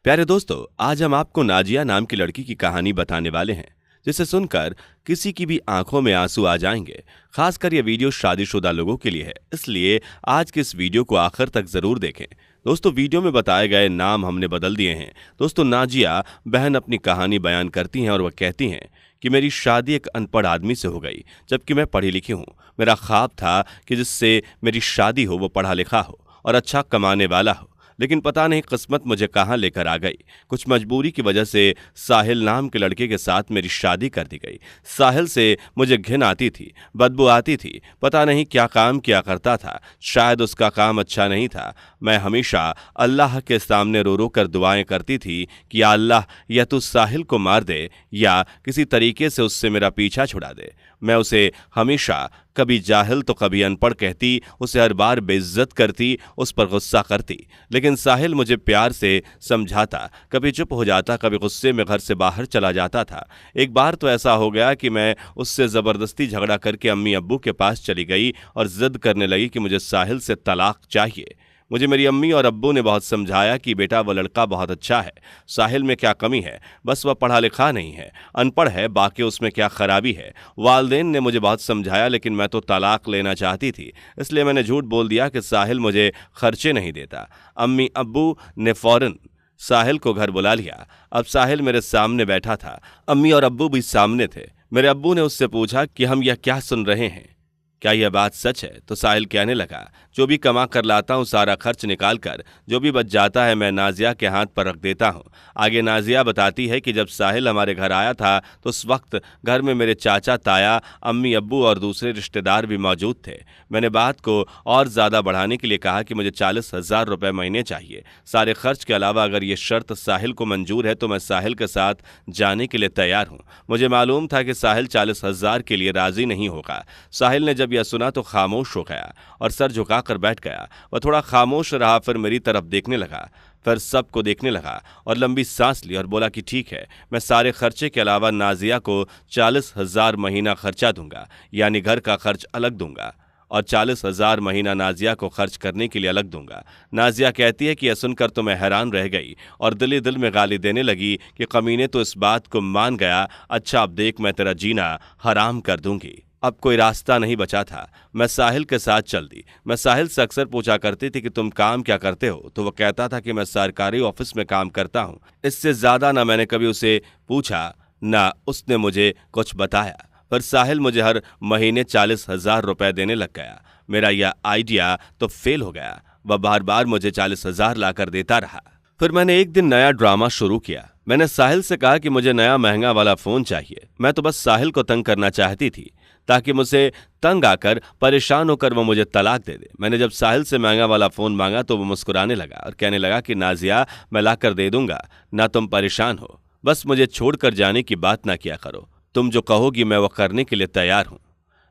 प्यारे दोस्तों, आज हम आपको नाजिया नाम की लड़की की कहानी बताने वाले हैं, जिसे सुनकर किसी की भी आंखों में आंसू आ जाएंगे। खासकर ये वीडियो शादीशुदा लोगों के लिए है, इसलिए आज के इस वीडियो को आखिर तक जरूर देखें। दोस्तों, वीडियो में बताए गए नाम हमने बदल दिए हैं। दोस्तों, नाजिया बहन अपनी कहानी बयान करती हैं और वह कहती हैं कि मेरी शादी एक अनपढ़ आदमी से हो गई, जबकि मैं पढ़ी लिखी हूँ। मेरा ख्वाब था कि जिससे मेरी शादी हो वो पढ़ा लिखा हो और अच्छा कमाने वाला हो, लेकिन पता नहीं किस्मत मुझे कहाँ लेकर आ गई। कुछ मजबूरी की वजह से साहिल नाम के लड़के के साथ मेरी शादी कर दी गई। साहिल से मुझे घिन आती थी, बदबू आती थी। पता नहीं क्या काम किया करता था, शायद उसका काम अच्छा नहीं था। मैं हमेशा अल्लाह के सामने रो रो कर दुआएं करती थी कि या अल्लाह, या तू साहिल को मार दे या किसी तरीके से उससे मेरा पीछा छुड़ा दे। मैं उसे हमेशा कभी जाहिल तो कभी अनपढ़ कहती, उसे हर बार बेइज्जत करती, उस पर गुस्सा करती। लेकिन साहिल मुझे प्यार से समझाता, कभी चुप हो जाता, कभी गुस्से में घर से बाहर चला जाता था। एक बार तो ऐसा हो गया कि मैं उससे ज़बरदस्ती झगड़ा करके अम्मी अब्बू के पास चली गई और जिद करने लगी कि मुझे साहिल से तलाक चाहिए। मुझे मेरी अम्मी और अब्बू ने बहुत समझाया कि बेटा, वह लड़का बहुत अच्छा है, साहिल में क्या कमी है, बस वह पढ़ा लिखा नहीं है, अनपढ़ है, बाकी उसमें क्या खराबी है। वालदेन ने मुझे बहुत समझाया, लेकिन मैं तो तलाक लेना चाहती थी, इसलिए मैंने झूठ बोल दिया कि साहिल मुझे खर्चे नहीं देता। अम्मी अब्बू ने फौरन साहिल को घर बुला लिया। अब साहिल मेरे सामने बैठा था, अम्मी और अब्बू भी सामने थे। मेरे अब्बू ने उससे पूछा कि हम यह क्या सुन रहे हैं, क्या यह बात सच है? तो साहिल कहने लगा, जो भी कमा कर लाता हूँ सारा खर्च निकाल कर जो भी बच जाता है मैं नाजिया के हाथ पर रख देता हूँ। आगे नाजिया बताती है कि जब साहिल हमारे घर आया था तो उस वक्त घर में मेरे चाचा, ताया, अम्मी अब्बू और दूसरे रिश्तेदार भी मौजूद थे। मैंने बात को और ज़्यादा बढ़ाने के लिए कहा कि मुझे 40,000 रुपये महीने चाहिए, सारे खर्च के अलावा। अगर ये शर्त साहिल को मंजूर है तो मैं साहिल के साथ जाने के लिए तैयार हूँ। मुझे मालूम था कि साहिल 40,000 के लिए राज़ी नहीं होगा। साहिल ने जब यह सुना तो खामोश हो गया और सर झुकाकर बैठ गया। वह थोड़ा खामोश रहा, फिर मेरी तरफ देखने लगा, फिर सबको देखने लगा और लंबी सांस ली और बोला कि ठीक है, मैं सारे खर्चे के अलावा नाजिया को 40,000 महीना खर्चा दूंगा, यानी घर का खर्च अलग दूंगा और 40,000 महीना नाजिया को खर्च करने के लिए अलग दूंगा। नाजिया कहती है कि यह सुनकर तो मैं हैरान रह गई और दिल दिल में गाली देने लगी कि कमीने तो इस बात को मान गया, अच्छा अब देख मैं तेरा जीना हराम कर दूंगी। अब कोई रास्ता नहीं बचा था, मैं साहिल के साथ चल दी। मैं साहिल से अक्सर पूछा करती थी कि तुम काम क्या करते हो, तो वह कहता था कि मैं सरकारी ऑफिस में काम करता हूँ। इससे ज़्यादा ना मैंने कभी उसे पूछा, ना उसने मुझे कुछ बताया। पर साहिल मुझे हर महीने 40,000 रुपये देने लग गया। मेरा यह आइडिया तो फेल हो गया। वह बार बार मुझे 40,000 लाकर देता रहा। फिर मैंने एक दिन नया ड्रामा शुरू किया। मैंने साहिल से कहा कि मुझे नया महंगा वाला फ़ोन चाहिए। मैं तो बस साहिल को तंग करना चाहती थी, ताकि मुझसे तंग आकर परेशान होकर वो मुझे तलाक दे दे। मैंने जब साहिल से महंगा वाला फ़ोन मांगा तो वो मुस्कुराने लगा और कहने लगा कि नाजिया, मैं लाकर दे दूंगा, ना तुम परेशान हो, बस मुझे छोड़कर जाने की बात ना किया करो। तुम जो कहोगी मैं वो करने के लिए तैयार हूँ।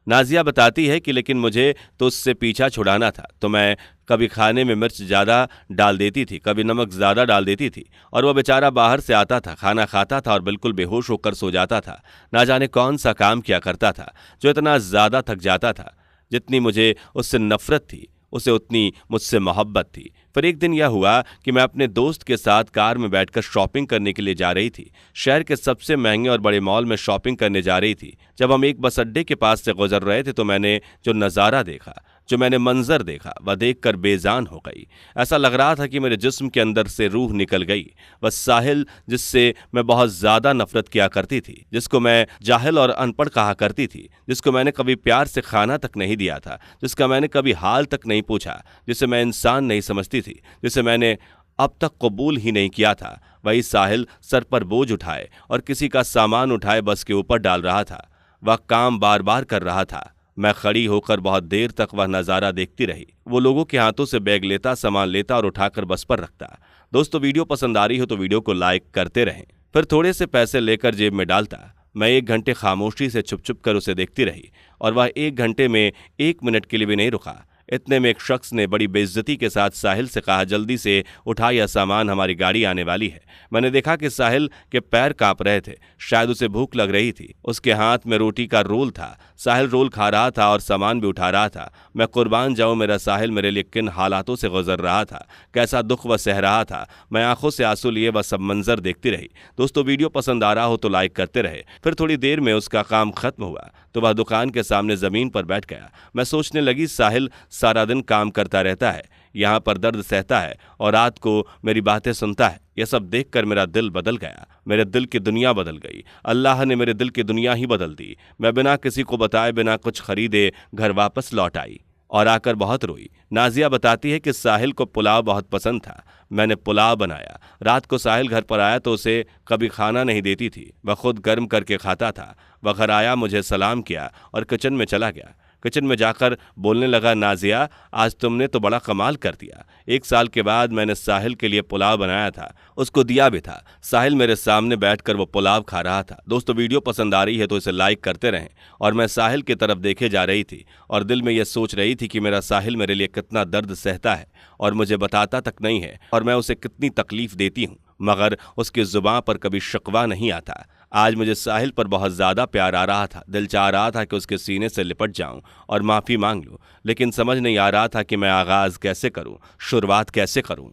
नाजिया बताती है कि लेकिन मुझे तो उससे पीछा छुड़ाना था, तो मैं कभी खाने में मिर्च ज़्यादा डाल देती थी, कभी नमक ज़्यादा डाल देती थी, और वह बेचारा बाहर से आता था, खाना खाता था और बिल्कुल बेहोश होकर सो जाता था। ना जाने कौन सा काम किया करता था जो इतना ज़्यादा थक जाता था। जितनी मुझे उससे नफ़रत थी, उसे उतनी मुझसे मोहब्बत थी। फिर एक दिन यह हुआ कि मैं अपने दोस्त के साथ कार में बैठकर शॉपिंग करने के लिए जा रही थी। शहर के सबसे महंगे और बड़े मॉल में शॉपिंग करने जा रही थी। जब हम एक बस अड्डे के पास से गुजर रहे थे तो मैंने जो नज़ारा देखा, जो मैंने मंजर देखा, वह देखकर बेजान हो गई। ऐसा लग रहा था कि मेरे जिस्म के अंदर से रूह निकल गई। बस साहिल, जिससे मैं बहुत ज़्यादा नफरत किया करती थी, जिसको मैं जाहिल और अनपढ़ कहा करती थी, जिसको मैंने कभी प्यार से खाना तक नहीं दिया था, जिसका मैंने कभी हाल तक नहीं पूछा, जिसे मैं इंसान नहीं समझती थी, जिसे मैंने अब तक कबूल ही नहीं किया था, वही साहिल सर पर बोझ उठाए और किसी का सामान उठाए बस के ऊपर डाल रहा था। वह काम बार बार कर रहा था। मैं खड़ी होकर बहुत देर तक वह नज़ारा देखती रही। वो लोगों के हाथों से बैग लेता, सामान लेता और उठाकर बस पर रखता। दोस्तों, वीडियो पसंद आ रही हो तो वीडियो को लाइक करते रहें। फिर थोड़े से पैसे लेकर जेब में डालता। मैं 1 घंटे खामोशी से छुप छुप कर उसे देखती रही और वह 1 घंटे में 1 मिनट के लिए भी नहीं रुका। इतने में एक शख्स ने बड़ी बेइज्जती के साथ साहिल से कहा, जल्दी से उठा यह सामान, हमारी गाड़ी आने वाली है। मैंने देखा कि साहिल के पैर कांप रहे थे, शायद उसे भूख लग रही थी। उसके हाथ में रोटी का रोल था। साहिल रोल खा रहा था और सामान भी उठा रहा था। मैं कुर्बान जाऊं, मेरा साहिल मेरे लिए किन हालातों से गुजर रहा था, कैसा दुख वह सह रहा था। मैं आंखों से आंसू लिए वह सब मंजर देखती रही। दोस्तों, वीडियो पसंद आ रहा हो तो लाइक करते रहे। फिर थोड़ी देर में उसका काम खत्म हुआ तो वह दुकान के सामने जमीन पर बैठ गया। मैं सोचने लगी, साहिल सारा दिन काम करता रहता है, यहाँ पर दर्द सहता है और रात को मेरी बातें सुनता है। यह सब देखकर मेरा दिल बदल गया, मेरे दिल की दुनिया बदल गई। अल्लाह ने मेरे दिल की दुनिया ही बदल दी। मैं बिना किसी को बताए, बिना कुछ खरीदे घर वापस लौट आई और आकर बहुत रोई। नाजिया बताती है कि साहिल को पुलाव बहुत पसंद था। मैंने पुलाव बनाया। रात को साहिल घर पर आया तो उसे कभी खाना नहीं देती थी, वह खुद गर्म करके खाता था। वह घर आया, मुझे सलाम किया और किचन में चला गया। किचन में जाकर बोलने लगा, नाजिया, आज तुमने तो बड़ा कमाल कर दिया। 1 साल के बाद मैंने साहिल के लिए पुलाव बनाया था, उसको दिया भी था। साहिल मेरे सामने बैठकर वो पुलाव खा रहा था। दोस्तों, वीडियो पसंद आ रही है तो इसे लाइक करते रहें। और मैं साहिल की तरफ देखे जा रही थी और दिल में यह सोच रही थी कि मेरा साहिल मेरे लिए कितना दर्द सहता है और मुझे बताता तक नहीं है, और मैं उसे कितनी तकलीफ देती हूँ, मगर उसकी जुबान पर कभी शिकवा नहीं आता। आज मुझे साहिल पर बहुत ज़्यादा प्यार आ रहा था। दिल चाह रहा था कि उसके सीने से लिपट जाऊं और माफ़ी मांग लूं, लेकिन समझ नहीं आ रहा था कि मैं आगाज़ कैसे करूं, शुरुआत कैसे करूं।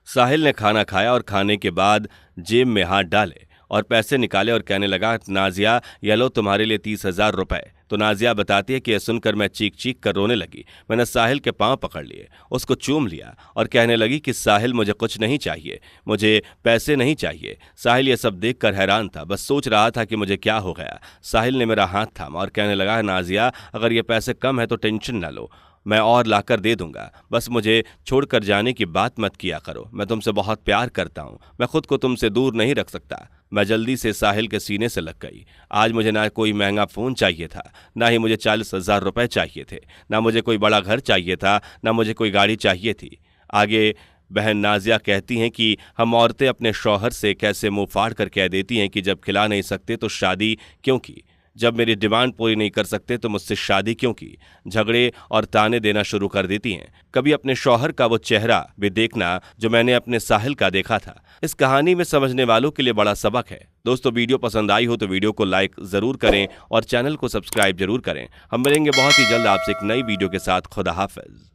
साहिल ने खाना खाया और खाने के बाद जेब में हाथ डाले और पैसे निकाले और कहने लगा, नाजिया, ये लो तुम्हारे लिए 30,000 रुपए। तो नाजिया बताती है कि यह सुनकर मैं चीख चीख कर रोने लगी। मैंने साहिल के पांव पकड़ लिए, उसको चूम लिया और कहने लगी कि साहिल, मुझे कुछ नहीं चाहिए, मुझे पैसे नहीं चाहिए। साहिल यह सब देखकर हैरान था, बस सोच रहा था कि मुझे क्या हो गया। साहिल ने मेरा हाथ थामा और कहने लगा, नाजिया, अगर ये पैसे कम है तो टेंशन न लो, मैं और लाकर दे दूंगा, बस मुझे छोड़कर जाने की बात मत किया करो। मैं तुमसे बहुत प्यार करता हूँ, मैं खुद को तुमसे दूर नहीं रख सकता। मैं जल्दी से साहिल के सीने से लग गई। आज मुझे ना कोई महंगा फ़ोन चाहिए था, ना ही मुझे 40,000 रुपये चाहिए थे, ना मुझे कोई बड़ा घर चाहिए था, ना मुझे कोई गाड़ी चाहिए थी। आगे बहन नाजिया कहती हैं कि हम औरतें अपने शौहर से कैसे मुंह फाड़ कर कह देती हैं कि जब खिला नहीं सकते तो शादी क्यों की, जब मेरी डिमांड पूरी नहीं कर सकते तो मुझसे शादी क्यों की। झगड़े और ताने देना शुरू कर देती हैं। कभी अपने शौहर का वो चेहरा भी देखना जो मैंने अपने साहिल का देखा था। इस कहानी में समझने वालों के लिए बड़ा सबक है। दोस्तों, वीडियो पसंद आई हो तो वीडियो को लाइक ज़रूर करें और चैनल को सब्सक्राइब जरूर करें। हम मिलेंगे बहुत ही जल्द आपसे एक नई वीडियो के साथ। खुदा हाफिज।